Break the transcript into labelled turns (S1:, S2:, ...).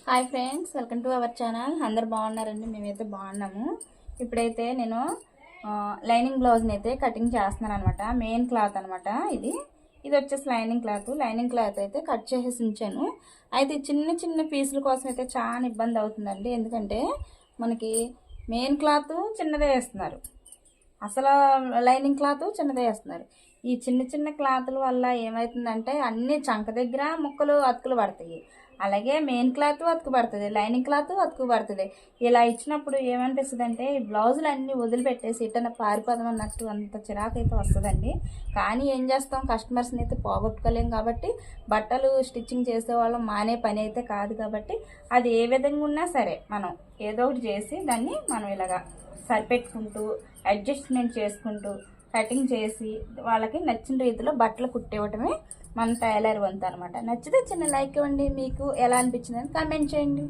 S1: Hi friends, welcome to our channel. అందరు బాగున్నారండి? మేమైతే బాగున్నాము. ఇప్పుడైతే నేను లైనింగ్ బ్లౌజ్ని అయితే కటింగ్ చేస్తున్నాను అనమాట. మెయిన్ క్లాత్ అనమాట. ఇది వచ్చేసి లైనింగ్ క్లాత్ అయితే కట్ చేసేసి ఉంచాను. అయితే చిన్న చిన్న పీసుల కోసం అయితే చాలా ఇబ్బంది అవుతుందండి. ఎందుకంటే మనకి మెయిన్ క్లాత్ చిన్నదే వేస్తున్నారు, అసలు లైనింగ్ క్లాత్ చిన్నదే వేస్తున్నారు. ఈ చిన్న చిన్న క్లాతుల వల్ల ఏమవుతుందంటే అన్ని చంక దగ్గర ముక్కలు అతుకులు పడతాయి, అలాగే మెయిన్ క్లాత్ అతుకు పడుతుంది, లైనింగ్ క్లాత్ అతుకు పడుతుంది. ఇలా ఇచ్చినప్పుడు ఏమనిపిస్తుంది అంటే ఈ బ్లౌజులు అన్నీ వదిలిపెట్టేసి ఇటన పారిపోదాం అన్నట్టు అంత చిరాకు అయితే వస్తుందండి. కానీ ఏం చేస్తాం, కస్టమర్స్ని అయితే పోగొట్టుకోలేం కాబట్టి బట్టలు స్టిచ్చింగ్ చేసేవాళ్ళం మానే పని అయితే కాదు కాబట్టి అది ఏ విధంగా ఉన్నా సరే మనం ఏదో ఒకటి చేసి దాన్ని మనం ఇలాగా సరిపెట్టుకుంటూ అడ్జస్ట్మెంట్ చేసుకుంటూ కటింగ్ చేసి వాళ్ళకి నచ్చిన రీతిలో బట్టలు కుట్టివ్వటమే మన టైలర్ వంతు అనమాట. నచ్చితే చిన్న లైక్ ఇవ్వండి. మీకు ఎలా అనిపించిందని కామెంట్ చేయండి.